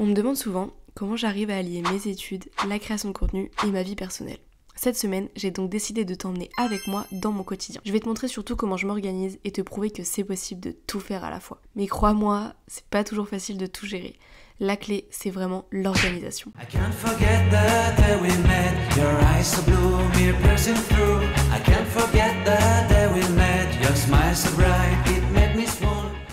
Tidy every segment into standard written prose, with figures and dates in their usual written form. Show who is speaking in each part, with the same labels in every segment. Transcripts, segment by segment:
Speaker 1: On me demande souvent comment j'arrive à allier mes études, la création de contenu et ma vie personnelle. Cette semaine, j'ai donc décidé de t'emmener avec moi dans mon quotidien. Je vais te montrer surtout comment je m'organise et te prouver que c'est possible de tout faire à la fois. Mais crois-moi, c'est pas toujours facile de tout gérer. La clé, c'est vraiment l'organisation.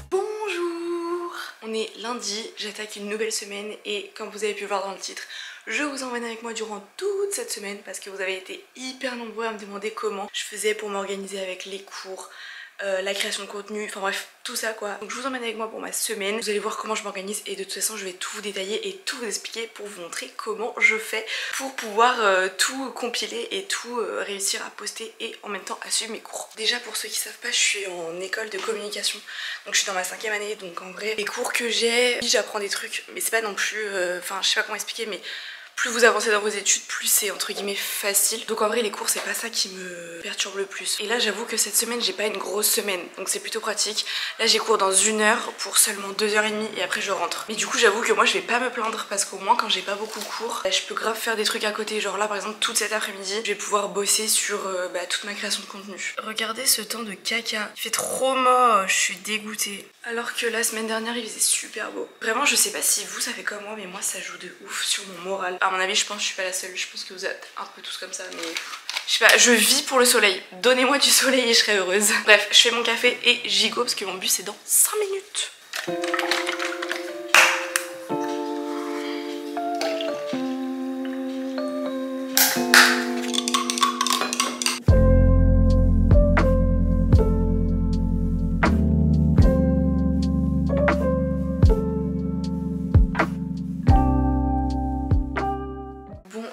Speaker 1: Bonjour! On est lundi, j'attaque une nouvelle semaine et comme vous avez pu voir dans le titre, je vous emmène avec moi durant toute cette semaine parce que vous avez été hyper nombreux à me demander comment je faisais pour m'organiser avec les cours, la création de contenu, enfin bref, tout ça quoi. Donc je vous emmène avec moi pour ma semaine, vous allez voir comment je m'organise et de toute façon je vais tout vous détailler et tout vous expliquer pour vous montrer comment je fais pour pouvoir tout compiler et tout réussir à poster et en même temps à suivre mes cours. Déjà pour ceux qui savent pas, je suis en école de communication, donc je suis dans ma 5e année, donc en vrai les cours que j'ai, j'apprends des trucs mais c'est pas non plus, enfin je sais pas comment expliquer mais plus vous avancez dans vos études, plus c'est entre guillemets facile. Donc en vrai les cours c'est pas ça qui me perturbe le plus. Et là j'avoue que cette semaine j'ai pas une grosse semaine, donc c'est plutôt pratique. Là j'ai cours dans 1 heure pour seulement 2h30 et après je rentre. Mais du coup j'avoue que moi je vais pas me plaindre parce qu'au moins quand j'ai pas beaucoup de cours, je peux grave faire des trucs à côté. Genre là par exemple toute cet après-midi je vais pouvoir bosser sur toute ma création de contenu. Regardez ce temps de caca, il fait trop moche, je suis dégoûtée. Alors que la semaine dernière il faisait super beau. Vraiment je sais pas si vous ça fait comme moi mais moi ça joue de ouf sur mon moral. À mon avis je pense que je suis pas la seule, je pense que vous êtes un peu tous comme ça mais je sais pas, je vis pour le soleil. Donnez-moi du soleil et je serai heureuse. Bref, je fais mon café et j'y go parce que mon bus c'est dans 5 minutes.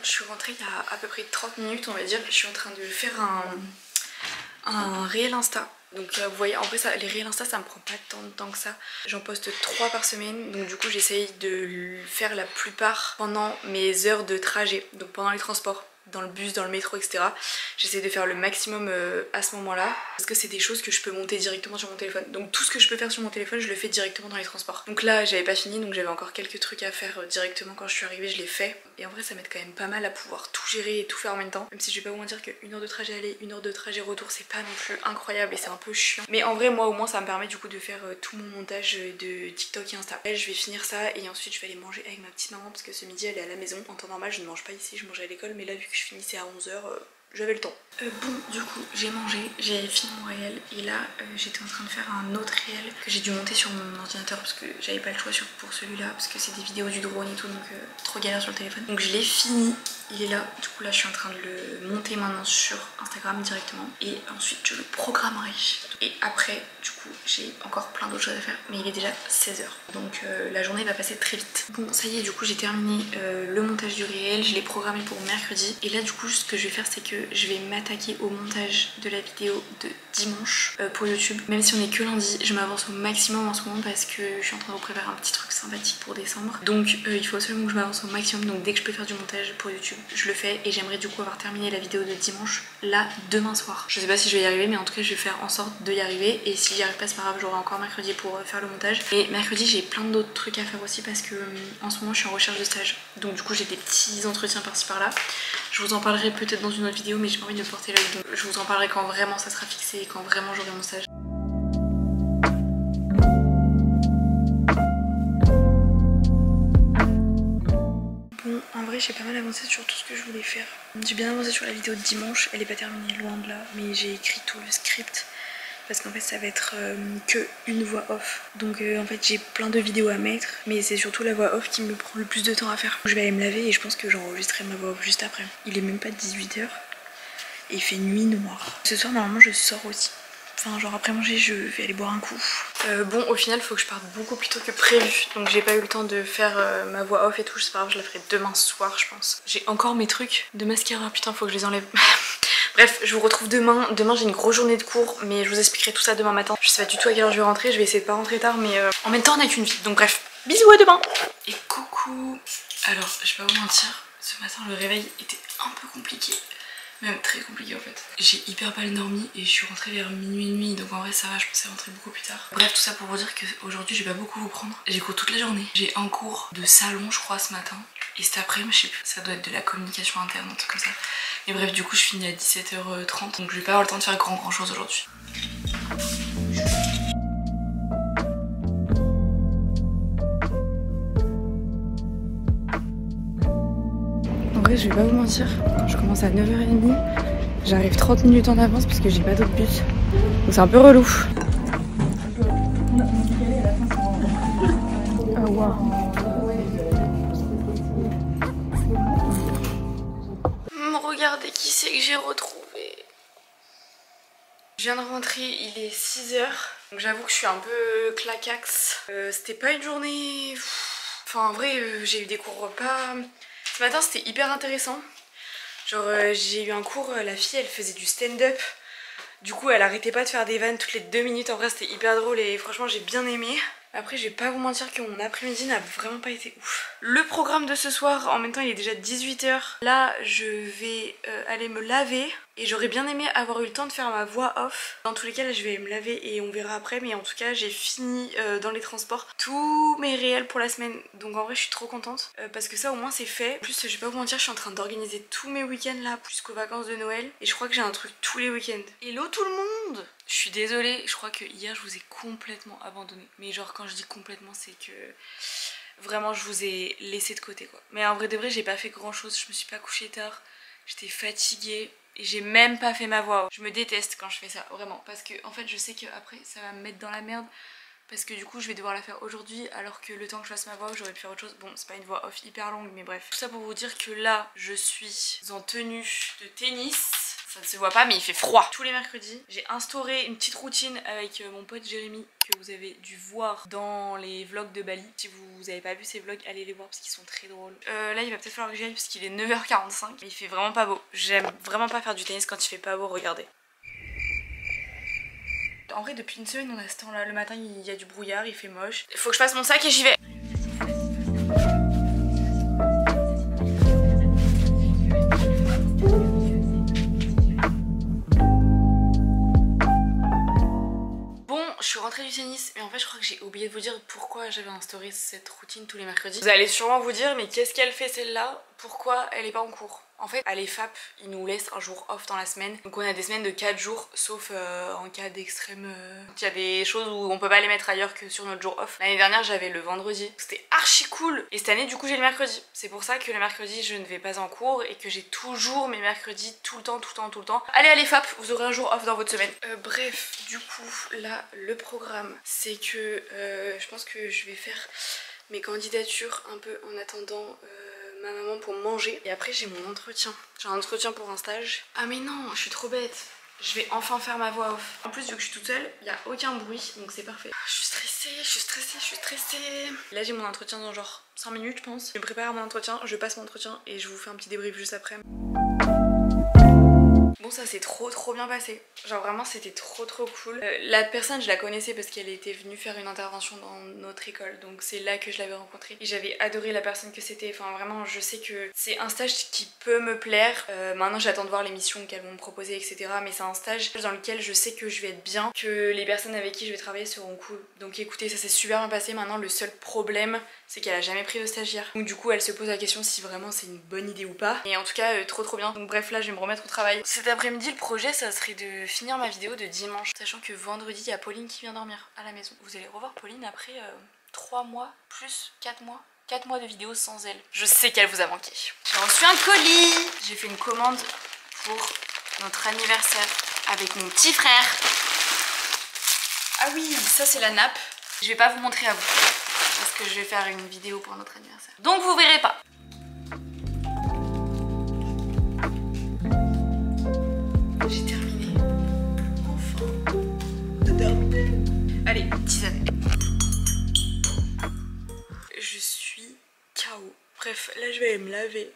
Speaker 1: Je suis rentrée il y a à peu près 30 minutes on va dire. Je suis en train de faire un réel Insta. Donc vous voyez en vrai ça, les réels Insta ça me prend pas tant de temps que ça. J'en poste 3 par semaine. Donc du coup j'essaye de faire la plupart pendant mes heures de trajet. Donc pendant les transports, dans le bus, dans le métro, etc. J'essaie de faire le maximum à ce moment-là parce que c'est des choses que je peux monter directement sur mon téléphone. Donc tout ce que je peux faire sur mon téléphone, je le fais directement dans les transports. Donc là, j'avais pas fini, donc j'avais encore quelques trucs à faire directement quand je suis arrivée, je l'ai fait. Et en vrai, ça m'aide quand même pas mal à pouvoir tout gérer et tout faire en même temps. Même si je vais pas vous mentir que 1 heure de trajet aller, 1 heure de trajet retour, c'est pas non plus incroyable et c'est un peu chiant. Mais en vrai, moi au moins, ça me permet du coup de faire tout mon montage de TikTok et Insta. Là, je vais finir ça et ensuite je vais aller manger avec ma petite maman parce que ce midi elle est à la maison. En temps normal, je ne mange pas ici, je mange à l'école, mais là vu que je finissais à 11 h, j'avais le temps. Bon, du coup, j'ai mangé, j'ai fini mon réel et là, j'étais en train de faire un autre réel que j'ai dû monter sur mon ordinateur parce que j'avais pas le choix pour celui-là parce que c'est des vidéos du drone et tout, donc trop galère sur le téléphone. Donc je l'ai fini, il est là. Du coup, là, je suis en train de le monter maintenant sur Instagram directement et ensuite je le programmerai. Et après, du coup, j'ai encore plein d'autres choses à faire, mais il est déjà 16 h. Donc la journée va passer très vite. Bon, ça y est, du coup, j'ai terminé le montage du réel, je l'ai programmé pour mercredi. Et là, du coup, ce que je vais faire, c'est que je vais m'attaquer au montage de la vidéo de dimanche pour YouTube. Même si on est que lundi, je m'avance au maximum en ce moment parce que je suis en train de vous préparer un petit truc sympathique pour décembre. Donc il faut absolument que je m'avance au maximum. Donc dès que je peux faire du montage pour YouTube, je le fais. Et j'aimerais du coup avoir terminé la vidéo de dimanche là demain soir. Je sais pas si je vais y arriver, mais en tout cas je vais faire en sorte de y arriver. Et si j'y arrive pas, c'est pas grave, j'aurai encore mercredi pour faire le montage. Et mercredi j'ai plein d'autres trucs à faire aussi parce que en ce moment je suis en recherche de stage. Donc du coup j'ai des petits entretiens par-ci par-là. Je vous en parlerai peut-être dans une autre vidéo, mais j'ai pas envie de me porter l'œil, donc je vous en parlerai quand vraiment ça sera fixé et quand vraiment j'aurai mon stage. Bon, en vrai j'ai pas mal avancé sur tout ce que je voulais faire. J'ai bien avancé sur la vidéo de dimanche, elle est pas terminée loin de là, mais j'ai écrit tout le script. Parce qu'en fait ça va être que une voix off. Donc en fait j'ai plein de vidéos à mettre, mais c'est surtout la voix off qui me prend le plus de temps à faire. Je vais aller me laver et je pense que j'enregistrerai ma voix off juste après. Il est même pas 18 h et il fait nuit noire. Ce soir normalement je sors aussi. Enfin genre après manger je vais aller boire un coup. Bon au final faut que je parte beaucoup plus tôt que prévu. Donc j'ai pas eu le temps de faire ma voix off et tout. C'est pas grave, je la ferai demain soir je pense. J'ai encore mes trucs de mascara, putain faut que je les enlève. Bref, je vous retrouve demain. Demain j'ai une grosse journée de cours, mais je vous expliquerai tout ça demain matin. Je sais pas du tout à quelle heure je vais rentrer, je vais essayer de pas rentrer tard, mais en même temps on n'a qu'une vie. Donc bref, bisous à demain. Et coucou. Alors je vais pas vous mentir, ce matin le réveil était un peu compliqué. Même très compliqué en fait. J'ai hyper mal dormi et je suis rentrée vers minuit et demi, donc en vrai ça va, je pensais rentrer beaucoup plus tard. Bref, tout ça pour vous dire qu'aujourd'hui je vais pas beaucoup vous prendre. J'ai cours toute la journée. J'ai un cours de salon je crois ce matin. Et cet après-midi, je sais plus, ça doit être de la communication interne, un truc comme ça. Et bref, du coup je finis à 17h30, donc je vais pas avoir le temps de faire grand chose aujourd'hui. En vrai, je vais pas vous mentir, quand je commence à 9h30, j'arrive 30 minutes en avance parce que j'ai pas d'autre bus. Donc c'est un peu relou. Ah waouh. Regardez qui c'est que j'ai retrouvé. Je viens de rentrer, il est 6h. Donc j'avoue que je suis un peu claquax. C'était pas une journée... Enfin en vrai, j'ai eu des cours pas... Ce matin c'était hyper intéressant. Genre j'ai eu un cours, la fille elle faisait du stand-up. Du coup elle arrêtait pas de faire des vannes toutes les 2 minutes. En vrai c'était hyper drôle et franchement j'ai bien aimé. Après je vais pas vous mentir que mon après-midi n'a vraiment pas été ouf. Le programme de ce soir, en même temps il est déjà 18h. Là je vais aller me laver. Et j'aurais bien aimé avoir eu le temps de faire ma voix off. Dans tous les cas là je vais me laver et on verra après. Mais en tout cas j'ai fini dans les transports tous mes réels pour la semaine. Donc en vrai je suis trop contente parce que ça au moins c'est fait. En plus je vais pas vous mentir, je suis en train d'organiser tous mes week-ends là jusqu'aux vacances de Noël. Et je crois que j'ai un truc tous les week-ends. Hello tout le monde! Je suis désolée, je crois que hier je vous ai complètement abandonné. Mais genre quand je dis complètement c'est que... Vraiment je vous ai laissé de côté quoi. Mais en vrai de vrai j'ai pas fait grand chose, je me suis pas couchée tard. J'étais fatiguée. Et j'ai même pas fait ma voix. Je me déteste quand je fais ça, vraiment. Parce que en fait je sais qu'après ça va me mettre dans la merde. Parce que du coup je vais devoir la faire aujourd'hui. Alors que le temps que je fasse ma voix, j'aurais pu faire autre chose. Bon c'est pas une voix off hyper longue mais bref. Tout ça pour vous dire que là je suis en tenue de tennis. Ça ne se voit pas mais il fait froid. Tous les mercredis j'ai instauré une petite routine avec mon pote Jérémy, que vous avez dû voir dans les vlogs de Bali. Si vous n'avez pas vu ces vlogs, allez les voir parce qu'ils sont très drôles. Là il va peut-être falloir que j'y aille parce qu'il est 9h45 mais il fait vraiment pas beau. J'aime vraiment pas faire du tennis quand il fait pas beau, regardez. En vrai depuis une semaine on a ce temps là, le matin il y a du brouillard, il fait moche. Il faut que je fasse mon sac et j'y vais. Je suis rentrée du tennis, mais en fait je crois que j'ai oublié de vous dire pourquoi j'avais instauré cette routine tous les mercredis. Vous allez sûrement vous dire mais qu'est-ce qu'elle fait celle-là? Pourquoi elle est pas en cours? En fait à l'EFAP ils nous laissent un jour off dans la semaine. Donc on a des semaines de 4 jours sauf en cas d'extrême... Il y a des choses où on peut pas les mettre ailleurs que sur notre jour off. L'année dernière j'avais le vendredi, c'était archi cool. Et cette année du coup j'ai le mercredi. C'est pour ça que le mercredi je ne vais pas en cours et que j'ai toujours mes mercredis tout le temps. Allez à l'EFAP, vous aurez un jour off dans votre semaine. Bref, du coup là le programme c'est que je pense que je vais faire mes candidatures un peu en attendant ma maman pour manger. Et après j'ai mon entretien. J'ai un entretien pour un stage. Ah mais non, je suis trop bête. Je vais enfin faire ma voix off. En plus vu que je suis toute seule, il n'y a aucun bruit donc c'est parfait. Je suis stressée. Là j'ai mon entretien dans genre 5 minutes je pense. Je me prépare à mon entretien, je passe mon entretien et je vous fais un petit débrief juste après. Bon ça s'est trop bien passé. Genre vraiment c'était trop cool. La personne je la connaissais parce qu'elle était venue faire une intervention dans notre école. Donc c'est là que je l'avais rencontrée. Et j'avais adoré la personne que c'était. Enfin vraiment je sais que c'est un stage qui peut me plaire. Maintenant j'attends de voir les missions qu'elles vont me proposer etc. Mais c'est un stage dans lequel je sais que je vais être bien. Que les personnes avec qui je vais travailler seront cool. Donc écoutez ça s'est super bien passé. Maintenant le seul problème c'est qu'elle a jamais pris de stagiaire. Donc du coup elle se pose la question si vraiment c'est une bonne idée ou pas. Et en tout cas trop bien. Donc bref là je vais me remettre au travail. Cet après-midi le projet ça serait de finir ma vidéo de dimanche. Sachant que vendredi il y a Pauline qui vient dormir à la maison. Vous allez revoir Pauline après 3 mois plus 4 mois. 4 mois de vidéos sans elle. Je sais qu'elle vous a manqué. J'ai reçu un colis. J'ai fait une commande pour notre anniversaire avec mon petit frère. Ah oui, ça c'est la nappe. Je vais pas vous montrer à vous. Parce que je vais faire une vidéo pour notre anniversaire. Donc vous verrez pas. J'ai terminé. Enfin. J'ai terminé. Allez, tisane. Je suis KO. Bref, là je vais aller me laver.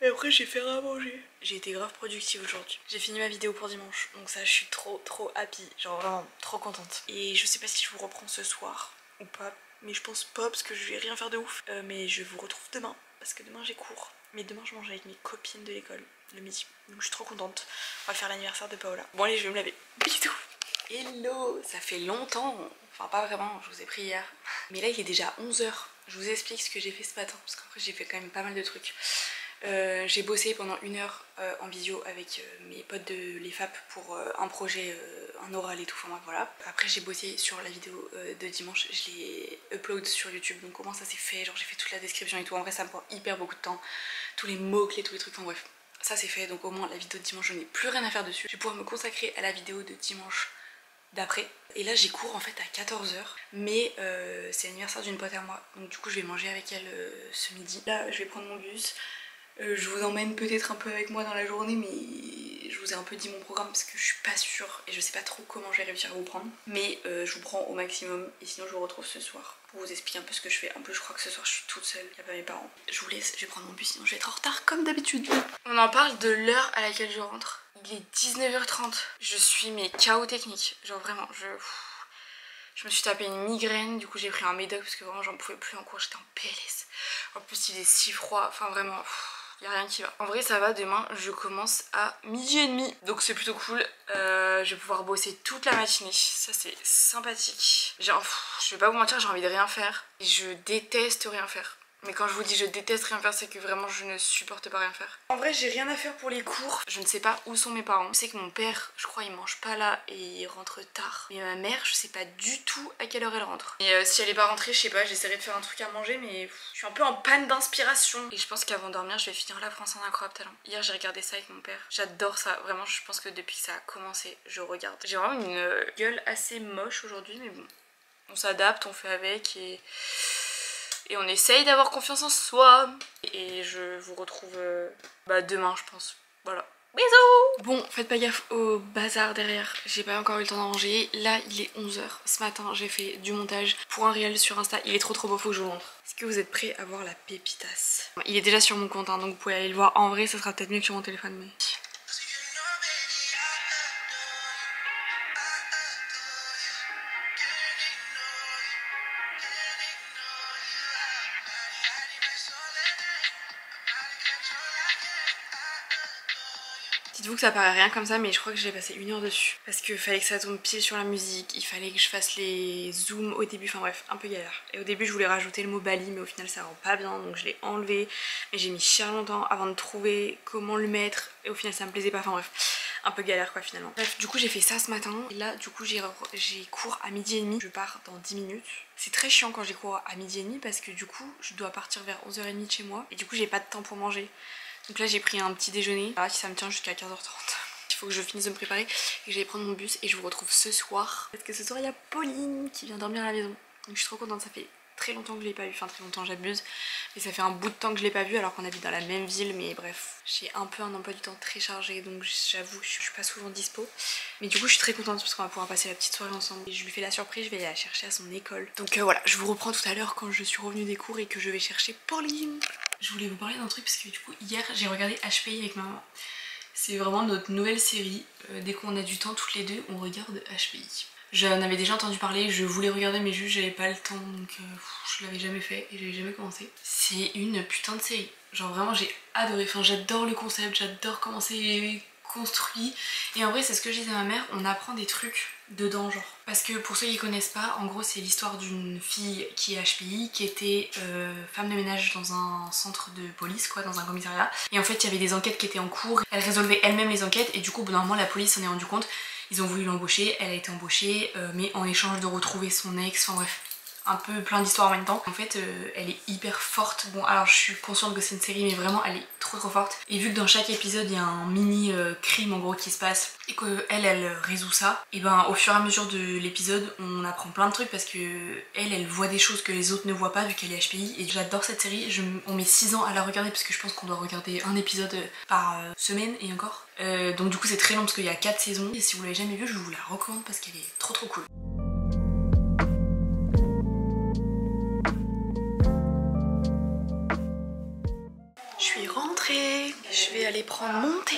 Speaker 1: Et après je vais faire à manger. J'ai été grave productive aujourd'hui. J'ai fini ma vidéo pour dimanche. Donc ça je suis trop happy. Genre vraiment trop contente. Et je sais pas si je vous reprends ce soir ou pas. Mais je pense pas parce que je vais rien faire de ouf. Mais je vous retrouve demain parce que demain j'ai cours. Mais demain je mange avec mes copines de l'école le midi. Donc je suis trop contente. On va faire l'anniversaire de Paola. Bon allez, je vais me laver. Bisous. Hello. Ça fait longtemps, enfin pas vraiment, je vous ai pris hier. Mais là il est déjà 11 h. Je vous explique ce que j'ai fait ce matin, parce qu'en fait j'ai fait quand même pas mal de trucs. J'ai bossé pendant 1 heure en visio avec mes potes de l'EFAP pour un projet, un oral et tout, enfin voilà. Après j'ai bossé sur la vidéo de dimanche, je l'ai upload sur YouTube, donc comment ça s'est fait, genre j'ai fait toute la description et tout, en vrai ça me prend hyper beaucoup de temps, tous les mots-clés, tous les trucs, enfin bref. Ça c'est fait, donc au moins la vidéo de dimanche je n'ai plus rien à faire dessus. Je vais pouvoir me consacrer à la vidéo de dimanche d'après. Et là j'ai cours en fait à 14 h, mais c'est l'anniversaire d'une pote à moi, donc du coup je vais manger avec elle ce midi. Là je vais prendre mon bus. Je vous emmène peut-être un peu avec moi dans la journée, mais je vous ai un peu dit mon programme parce que je suis pas sûre et je sais pas trop comment je vais réussir à vous prendre. Mais je vous prends au maximum et sinon je vous retrouve ce soir pour vous expliquer un peu ce que je fais. Un peu je crois que ce soir je suis toute seule, il n'y a pas mes parents. Je vous laisse, je vais prendre mon bus sinon je vais être en retard comme d'habitude. On en parle de l'heure à laquelle je rentre. Il est 19 h 30. Je suis mais KO technique. Genre vraiment, je me suis tapé une migraine, du coup j'ai pris un médoc parce que vraiment j'en pouvais plus en cours, j'étais en PLS. En plus il est si froid, enfin vraiment... y a rien qui va. En vrai ça va, demain je commence à 12h30. Donc c'est plutôt cool. Je vais pouvoir bosser toute la matinée. Ça c'est sympathique. Genre, je vais pas vous mentir, j'ai envie de rien faire. Et je déteste rien faire. Mais quand je vous dis je déteste rien faire, c'est que vraiment je ne supporte pas rien faire. En vrai j'ai rien à faire pour les cours. Je ne sais pas où sont mes parents. Je sais que mon père, je crois il mange pas là et il rentre tard. Mais ma mère, je sais pas du tout à quelle heure elle rentre. Et si elle est pas rentrée, je sais pas, j'essaierai de faire un truc à manger, mais je suis un peu en panne d'inspiration. Et je pense qu'avant de dormir je vais finir La France en incroyable talent. Hier j'ai regardé ça avec mon père. J'adore ça, vraiment je pense que depuis que ça a commencé, je regarde. J'ai vraiment une gueule assez moche aujourd'hui, mais bon. On s'adapte, on fait avec et on essaye d'avoir confiance en soi. Et je vous retrouve demain je pense. Voilà. Bisous. Bon, faites pas gaffe au bazar derrière. J'ai pas encore eu le temps d'en ranger. Là il est 11 h. Ce matin j'ai fait du montage pour un réel sur Insta. Il est trop beau, faut que je vous montre. Est-ce que vous êtes prêts à voir la pépitas? Il est déjà sur mon compte hein, donc vous pouvez aller le voir. En vrai ça sera peut-être mieux que sur mon téléphone mais... Dites-vous que ça paraît rien comme ça mais je crois que j'ai passé 1 heure dessus. Parce qu'il fallait que ça tombe pile sur la musique, il fallait que je fasse les zooms au début, enfin bref, un peu galère. Et au début je voulais rajouter le mot Bali mais au final ça rend pas bien donc je l'ai enlevé. Mais j'ai mis cher longtemps avant de trouver comment le mettre et au final ça me plaisait pas, enfin bref. Un peu galère quoi finalement. Bref, du coup j'ai fait ça ce matin et là du coup j'ai cours à 12h30. Je pars dans 10 minutes. C'est très chiant quand j'ai cours à 12h30 parce que du coup je dois partir vers 11h30 de chez moi et du coup j'ai pas de temps pour manger. Donc là j'ai pris un petit déjeuner, ça me tient jusqu'à 15 h 30. Il faut que je finisse de me préparer et que j'aille prendre mon bus et je vous retrouve ce soir. Parce que ce soir il y a Pauline qui vient dormir à la maison. Donc je suis trop contente, ça fait très longtemps que je l'ai pas vue, enfin très longtemps j'abuse. Mais ça fait un bout de temps que je l'ai pas vue alors qu'on habite dans la même ville, mais bref. J'ai un peu un emploi du temps très chargé donc j'avoue je suis pas souvent dispo. Mais du coup je suis très contente parce qu'on va pouvoir passer la petite soirée ensemble. Et je lui fais la surprise, je vais aller la chercher à son école. Donc voilà, je vous reprends tout à l'heure quand je suis revenue des cours et que je vais chercher Pauline. Je voulais vous parler d'un truc parce que du coup hier j'ai regardé HPI avec ma maman. C'est vraiment notre nouvelle série. Dès qu'on a du temps toutes les deux on regarde HPI. J'en avais déjà entendu parler, je voulais regarder mais juste j'avais pas le temps donc je l'avais jamais fait et j'avais jamais commencé. C'est une putain de série. Genre vraiment j'ai adoré, enfin j'adore le concept, j'adore comment c'est construit. Et en vrai c'est ce que je disais à ma mère, on apprend des trucs dedans genre. Parce que pour ceux qui connaissent pas, en gros c'est l'histoire d'une fille qui est HPI, qui était femme de ménage dans un centre de police quoi, dans un commissariat. Et en fait il y avait des enquêtes qui étaient en cours, elle résolvait elle-même les enquêtes et du coup au bout d'un moment la police s'en est rendu compte. Ils ont voulu l'embaucher, elle a été embauchée, mais en échange de retrouver son ex, enfin bref, un peu plein d'histoires en même temps. En fait, elle est hyper forte. Bon, alors je suis consciente que c'est une série, mais vraiment, elle est trop forte. Et vu que dans chaque épisode, il y a un mini crime en gros qui se passe, et qu'elle résout ça, et ben au fur et à mesure de l'épisode, on apprend plein de trucs parce que elle voit des choses que les autres ne voient pas vu qu'elle est HPI. Et j'adore cette série, on met 6 ans à la regarder parce que je pense qu'on doit regarder un épisode par semaine et encore. Donc du coup c'est très long parce qu'il y a 4 saisons et si vous l'avez jamais vue je vous la recommande parce qu'elle est trop cool. Je suis rentrée, je vais aller prendre mon thé.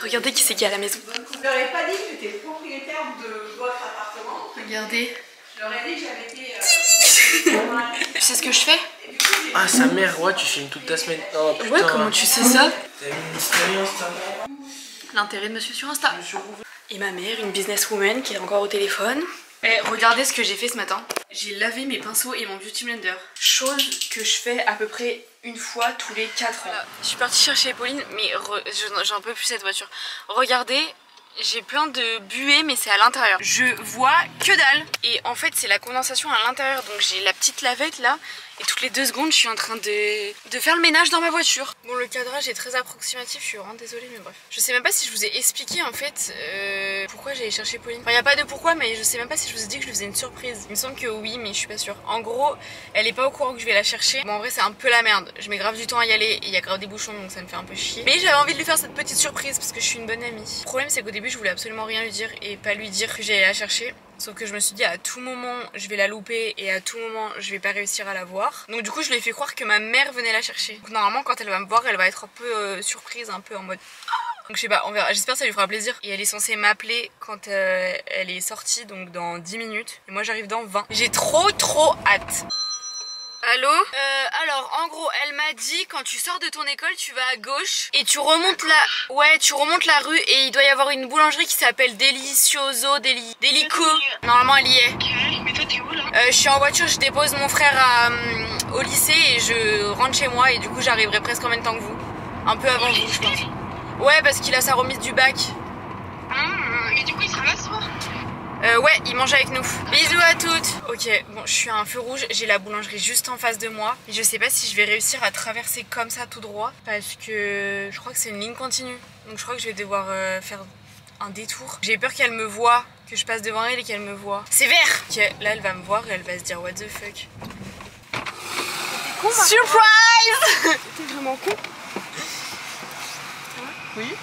Speaker 1: Regardez qui c'est qui est à la maison.
Speaker 2: Vous leur avez pas dit que j'étais propriétaire de votre appartement.
Speaker 1: Regardez.
Speaker 2: Je leur ai dit que j'avais été...
Speaker 1: Tu sais ce que je fais?
Speaker 2: Et du coup,
Speaker 3: Ah, sa mère, ouais, tu filmes toute ta semaine. Oh, putain.
Speaker 1: Ouais, comment tu sais ça?
Speaker 3: T'as mis une expérience, ta mère.
Speaker 1: L'intérêt de me suivre sur Insta. Et ma mère, une businesswoman qui est encore au téléphone. Et regardez ce que j'ai fait ce matin. J'ai lavé mes pinceaux et mon beauty blender. Chose que je fais à peu près une fois tous les 4 ans. Voilà. Je suis partie chercher Pauline, mais j'en peux plus cette voiture. Regardez, j'ai plein de buées, mais c'est à l'intérieur. Je vois que dalle. Et en fait, c'est la condensation à l'intérieur. Donc j'ai la petite lavette là. Et toutes les 2 secondes, je suis en train de faire le ménage dans ma voiture. Bon, le cadrage est très approximatif, je suis vraiment désolée, mais bref. Je sais même pas si je vous ai expliqué en fait pourquoi j'allais chercher Pauline. Enfin, y a pas de pourquoi, mais je sais même pas si je vous ai dit que je lui faisais une surprise. Il me semble que oui, mais je suis pas sûre. En gros, elle est pas au courant que je vais la chercher. Bon, en vrai, c'est un peu la merde. Je mets grave du temps à y aller et il y a grave des bouchons, donc ça me fait un peu chier. Mais j'avais envie de lui faire cette petite surprise parce que je suis une bonne amie. Le problème, c'est qu'au début, je voulais absolument rien lui dire et pas lui dire que j'allais la chercher. Sauf que je me suis dit à tout moment je vais la louper et à tout moment je vais pas réussir à la voir. Donc du coup je lui ai fait croire que ma mère venait la chercher. Donc normalement quand elle va me voir elle va être un peu surprise, un peu en mode... Donc je sais pas, on verra, j'espère que ça lui fera plaisir. Et elle est censée m'appeler quand elle est sortie, donc dans 10 minutes. Et moi j'arrive dans 20. J'ai trop hâte. Allô? Alors en gros elle m'a dit quand tu sors de ton école tu vas à gauche et tu remontes la rue et il doit y avoir une boulangerie qui s'appelle Delicioso Delico. Normalement elle y est.
Speaker 4: Ok, mais toi t'es où là?
Speaker 1: Je suis en voiture, je dépose mon frère au lycée et je rentre chez moi et du coup j'arriverai presque en même temps que vous. Un peu avant vous je pense. Ouais parce qu'il a sa remise du bac.
Speaker 4: Mais du coup il sera là ce soir?
Speaker 1: Ouais, il mange avec nous. Bisous à toutes. Ok, bon, je suis à un feu rouge. J'ai la boulangerie juste en face de moi. Et je sais pas si je vais réussir à traverser comme ça tout droit. Parce que je crois que c'est une ligne continue. Donc je crois que je vais devoir faire un détour. J'ai peur qu'elle me voie, que je passe devant elle et qu'elle me voie. C'est vert. Ok, là elle va me voir et elle va se dire what the fuck. T'es con, surprise.
Speaker 4: T'es vraiment con?
Speaker 1: Oui.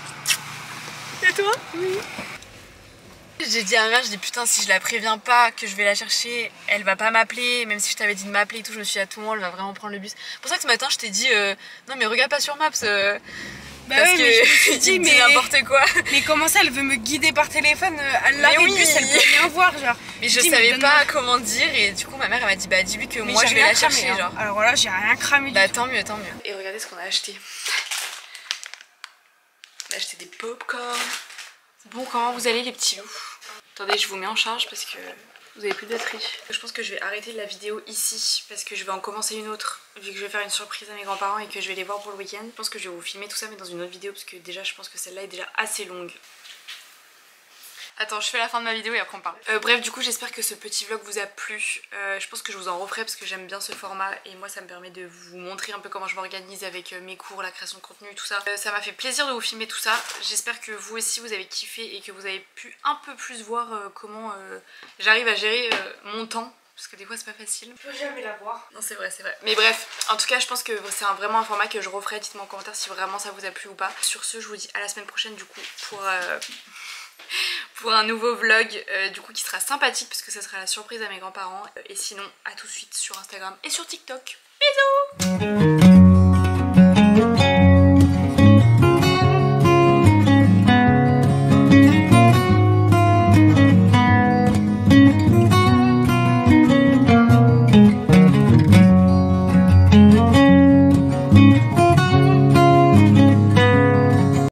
Speaker 1: Et toi? Oui. J'ai dit à ma mère, je dis putain si je la préviens pas que je vais la chercher, elle va pas m'appeler, même si je t'avais dit de m'appeler et tout, je me suis dit à tout moment elle va vraiment prendre le bus. C'est pour ça que ce matin je t'ai dit non mais regarde pas sur Maps parce
Speaker 4: ouais, mais je me suis dit mais
Speaker 1: n'importe quoi.
Speaker 4: Mais comment ça elle veut me guider par téléphone? Elle l'arrête le bus, elle peut rien voir genre.
Speaker 1: Mais je savais pas comment dire et du coup ma mère elle m'a dit bah dis-lui que moi je vais la chercher
Speaker 4: hein.
Speaker 1: genre.
Speaker 4: Alors voilà j'ai rien cramé.
Speaker 1: Bah tant mieux. Et regardez ce qu'on a acheté. On a acheté des pop-corn. Bon, comment vous allez les petits loups? Attendez, je vous mets en charge parce que vous avez plus de batterie. Je pense que je vais arrêter la vidéo ici parce que je vais en commencer une autre vu que je vais faire une surprise à mes grands-parents et que je vais les voir pour le week-end. Je pense que je vais vous filmer tout ça mais dans une autre vidéo parce que déjà je pense que celle-là est déjà assez longue. Attends, je fais la fin de ma vidéo et après on parle. Bref, du coup j'espère que ce petit vlog vous a plu. Je pense que je vous en referai parce que j'aime bien ce format et moi ça me permet de vous montrer un peu comment je m'organise avec mes cours, la création de contenu, tout ça. Ça m'a fait plaisir de vous filmer tout ça. J'espère que vous aussi vous avez kiffé et que vous avez pu un peu plus voir comment j'arrive à gérer mon temps. Parce que des fois c'est pas facile.
Speaker 4: Je peux jamais la voir.
Speaker 1: Non c'est vrai. Mais bref, en tout cas je pense que c'est vraiment un format que je referai. Dites-moi en commentaire si vraiment ça vous a plu ou pas. Sur ce je vous dis à la semaine prochaine du coup pour un nouveau vlog du coup qui sera sympathique parce que ça sera la surprise à mes grands-parents. Et sinon à tout de suite sur Instagram et sur TikTok. Bisous.